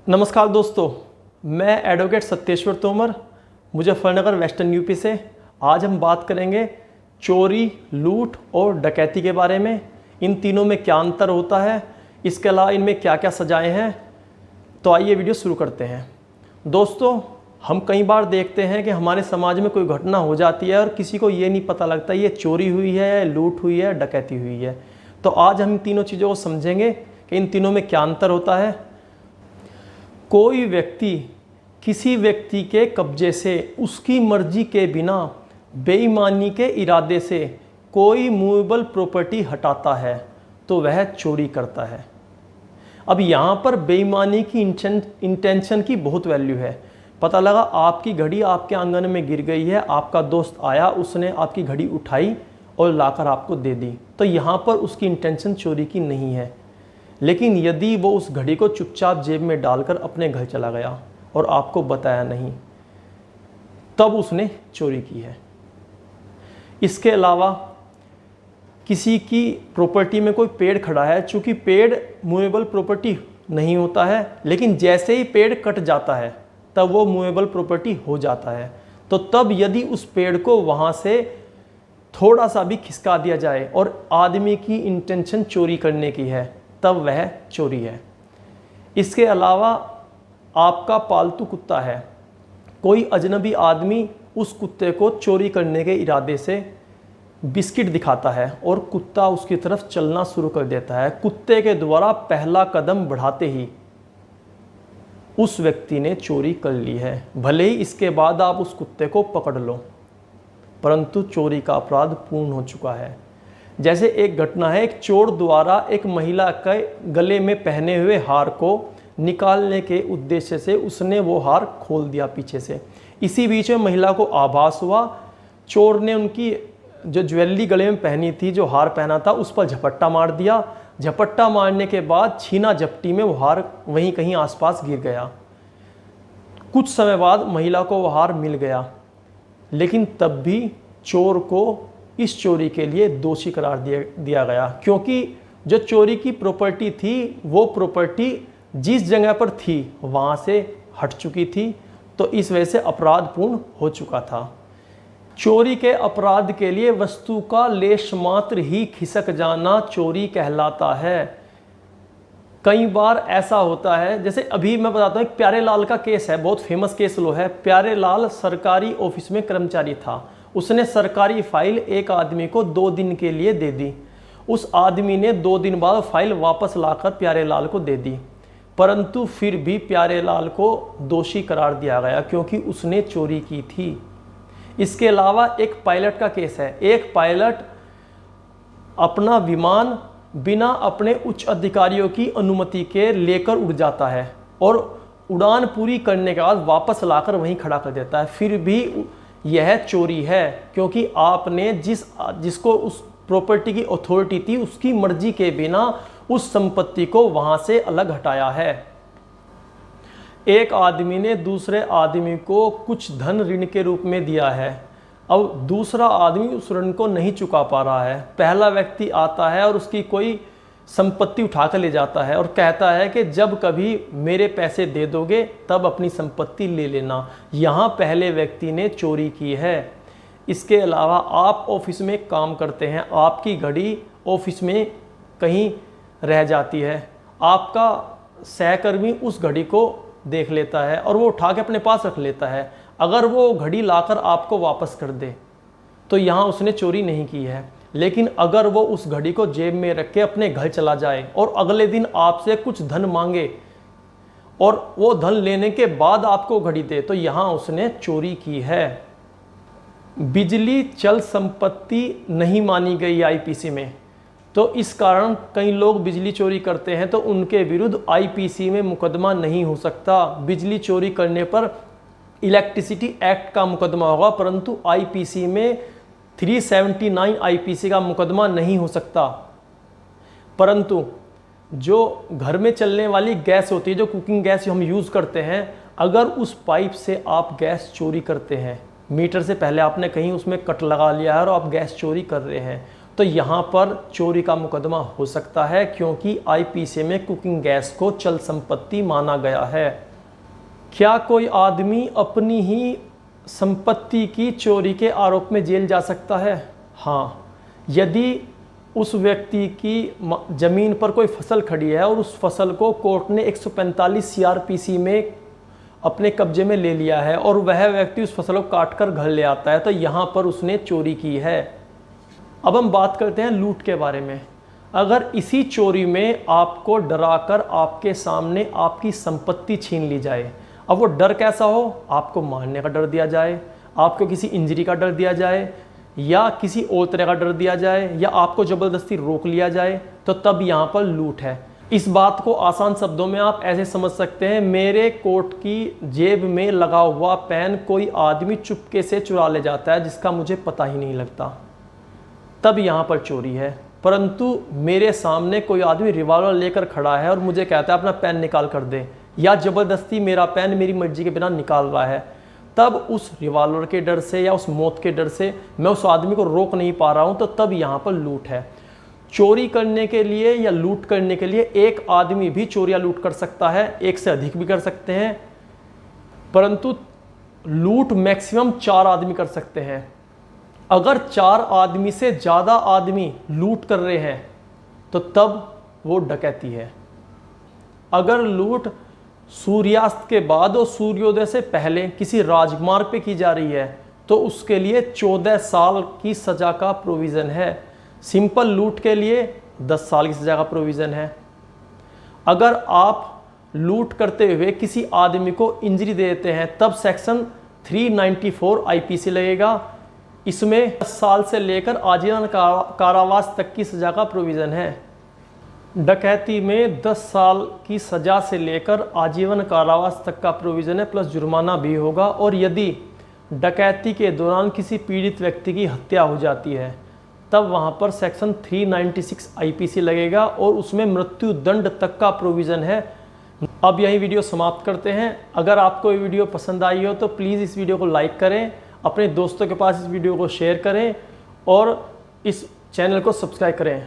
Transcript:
नमस्कार दोस्तों, मैं advocate Satyeshwar Tomar, Muzaffarnagar western UP से। आज हम बात करेंगे चोरी, लूट और डकैती के बारे में। इन तीनों में क्या अंतर होता है, इसके अलावा इनमें क्या क्या सजाएं हैं। तो आइए वीडियो शुरू करते हैं। दोस्तों, हम कई बार देखते हैं कि हमारे समाज में कोई घटना हो जाती है और किसी को ये नहीं पता लगता ये चोरी हुई है, लूट हुई है, डकैती हुई है। तो आज हम इन तीनों चीज़ों को समझेंगे कि इन तीनों में क्या अंतर होता है। कोई व्यक्ति किसी व्यक्ति के कब्जे से उसकी मर्जी के बिना बेईमानी के इरादे से कोई मूवेबल प्रॉपर्टी हटाता है तो वह चोरी करता है। अब यहाँ पर बेईमानी की इंटेंशन की बहुत वैल्यू है। पता लगा आपकी घड़ी आपके आंगन में गिर गई है, आपका दोस्त आया, उसने आपकी घड़ी उठाई और लाकर आपको दे दी, तो यहाँ पर उसकी इंटेंशन चोरी की नहीं है। लेकिन यदि वो उस घड़ी को चुपचाप जेब में डालकर अपने घर चला गया और आपको बताया नहीं, तब उसने चोरी की है। इसके अलावा किसी की प्रॉपर्टी में कोई पेड़ खड़ा है, चूंकि पेड़ मूवेबल प्रॉपर्टी नहीं होता है, लेकिन जैसे ही पेड़ कट जाता है तब वो मूवेबल प्रॉपर्टी हो जाता है। तो तब यदि उस पेड़ को वहाँ से थोड़ा सा भी खिसका दिया जाए और आदमी की इंटेंशन चोरी करने की है, तब वह चोरी है। इसके अलावा आपका पालतू कुत्ता है, कोई अजनबी आदमी उस कुत्ते को चोरी करने के इरादे से बिस्किट दिखाता है और कुत्ता उसकी तरफ चलना शुरू कर देता है। कुत्ते के द्वारा पहला कदम बढ़ाते ही उस व्यक्ति ने चोरी कर ली है। भले ही इसके बाद आप उस कुत्ते को पकड़ लो, परंतु चोरी का अपराध पूर्ण हो चुका है। जैसे एक घटना है, एक चोर द्वारा एक महिला के गले में पहने हुए हार को निकालने के उद्देश्य से उसने वो हार खोल दिया पीछे से। इसी बीच में महिला को आभास हुआ, चोर ने उनकी जो ज्वेलरी गले में पहनी थी, जो हार पहना था, उस पर झपट्टा मार दिया। झपट्टा मारने के बाद छीना झपटी में वो हार वहीं कहीं आसपास गिर गया। कुछ समय बाद महिला को वो हार मिल गया, लेकिन तब भी चोर को इस चोरी के लिए दोषी करार दिया गया, क्योंकि जो चोरी की प्रॉपर्टी थी वो प्रॉपर्टी जिस जगह पर थी वहाँ से हट चुकी थी, तो इस वजह से अपराध पूर्ण हो चुका था। चोरी के अपराध के लिए वस्तु का लेश मात्र ही खिसक जाना चोरी कहलाता है। कई बार ऐसा होता है, जैसे अभी मैं बताता हूँ, एक प्यारे लाल का केस है, बहुत फेमस केस लो है। प्यारे लाल सरकारी ऑफिस में कर्मचारी था। उसने सरकारी फाइल एक आदमी को 2 दिन के लिए दे दी। उस आदमी ने 2 दिन बाद फाइल वापस लाकर प्यारे लाल को दे दी, परंतु फिर भी प्यारे लाल को दोषी करार दिया गया क्योंकि उसने चोरी की थी। इसके अलावा एक पायलट का केस है। एक पायलट अपना विमान बिना अपने उच्च अधिकारियों की अनुमति के लेकर उड़ जाता है और उड़ान पूरी करने के बाद वापस लाकर वहीं खड़ा कर देता है। फिर भी यह चोरी है, क्योंकि आपने जिसको उस प्रॉपर्टी की अथॉरिटी थी उसकी मर्जी के बिना उस संपत्ति को वहां से अलग हटाया है। एक आदमी ने दूसरे आदमी को कुछ धन ऋण के रूप में दिया है। अब दूसरा आदमी उस ऋण को नहीं चुका पा रहा है। पहला व्यक्ति आता है और उसकी कोई संपत्ति उठा कर ले जाता है और कहता है कि जब कभी मेरे पैसे दे दोगे तब अपनी संपत्ति ले लेना। यहाँ पहले व्यक्ति ने चोरी की है। इसके अलावा आप ऑफिस में काम करते हैं, आपकी घड़ी ऑफिस में कहीं रह जाती है, आपका सहकर्मी उस घड़ी को देख लेता है और वो उठा के अपने पास रख लेता है। अगर वो घड़ी लाकर आपको वापस कर दे तो यहाँ उसने चोरी नहीं की है। लेकिन अगर वो उस घड़ी को जेब में रख के अपने घर चला जाए और अगले दिन आपसे कुछ धन मांगे और वो धन लेने के बाद आपको घड़ी दे, तो यहाँ उसने चोरी की है। बिजली चल संपत्ति नहीं मानी गई आईपीसी में, तो इस कारण कई लोग बिजली चोरी करते हैं तो उनके विरुद्ध आईपीसी में मुकदमा नहीं हो सकता। बिजली चोरी करने पर इलेक्ट्रिसिटी एक्ट का मुकदमा होगा, परंतु आईपीसी में 379 आईपीसी का मुकदमा नहीं हो सकता। परंतु जो घर में चलने वाली गैस होती है, जो कुकिंग गैस हम यूज़ करते हैं, अगर उस पाइप से आप गैस चोरी करते हैं, मीटर से पहले आपने कहीं उसमें कट लगा लिया है और आप गैस चोरी कर रहे हैं, तो यहाँ पर चोरी का मुकदमा हो सकता है, क्योंकि आईपीसी में कुकिंग गैस को चल संपत्ति माना गया है। क्या कोई आदमी अपनी ही संपत्ति की चोरी के आरोप में जेल जा सकता है? हाँ, यदि उस व्यक्ति की ज़मीन पर कोई फसल खड़ी है और उस फसल को कोर्ट ने 145 सीआरपीसी में अपने कब्जे में ले लिया है और वह व्यक्ति उस फसल को काट कर घर ले आता है, तो यहाँ पर उसने चोरी की है। अब हम बात करते हैं लूट के बारे में। अगर इसी चोरी में आपको डराकर आपके सामने आपकी संपत्ति छीन ली जाए, अब वो डर कैसा हो, आपको मारने का डर दिया जाए, आपको किसी इंजरी का डर दिया जाए, या किसी और तरह का डर दिया जाए, या आपको ज़बरदस्ती रोक लिया जाए, तो तब यहाँ पर लूट है। इस बात को आसान शब्दों में आप ऐसे समझ सकते हैं, मेरे कोट की जेब में लगा हुआ पेन कोई आदमी चुपके से चुरा ले जाता है जिसका मुझे पता ही नहीं लगता, तब यहाँ पर चोरी है। परंतु मेरे सामने कोई आदमी रिवॉल्वर लेकर खड़ा है और मुझे कहता है अपना पेन निकाल कर दे, या ज़बरदस्ती मेरा पेन मेरी मर्जी के बिना निकाल रहा है, तब उस रिवॉल्वर के डर से या उस मौत के डर से मैं उस आदमी को रोक नहीं पा रहा हूं, तो तब यहाँ पर लूट है। चोरी करने के लिए या लूट करने के लिए एक आदमी भी चोरी या लूट कर सकता है, एक से अधिक भी कर सकते हैं, परंतु लूट मैक्सिमम 4 आदमी कर सकते हैं। अगर 4 आदमी से ज़्यादा आदमी लूट कर रहे हैं तो तब वो डकैती है। अगर लूट सूर्यास्त के बाद और सूर्योदय से पहले किसी राजमार्ग पे की जा रही है तो उसके लिए 14 साल की सज़ा का प्रोविज़न है। सिंपल लूट के लिए 10 साल की सज़ा का प्रोविज़न है। अगर आप लूट करते हुए किसी आदमी को इंजरी दे देते हैं तब सेक्शन 394 आईपीसी लगेगा। इसमें 10 साल से लेकर आजीवन कारावास तक की सज़ा का प्रोविज़न है। डकैती में 10 साल की सज़ा से लेकर आजीवन कारावास तक का प्रोविज़न है, प्लस जुर्माना भी होगा। और यदि डकैती के दौरान किसी पीड़ित व्यक्ति की हत्या हो जाती है तब वहाँ पर सेक्शन 396 आईपीसी लगेगा और उसमें मृत्यु दंड तक का प्रोविज़न है। अब यही वीडियो समाप्त करते हैं। अगर आपको ये वीडियो पसंद आई हो तो प्लीज़ इस वीडियो को लाइक करें, अपने दोस्तों के पास इस वीडियो को शेयर करें और इस चैनल को सब्सक्राइब करें।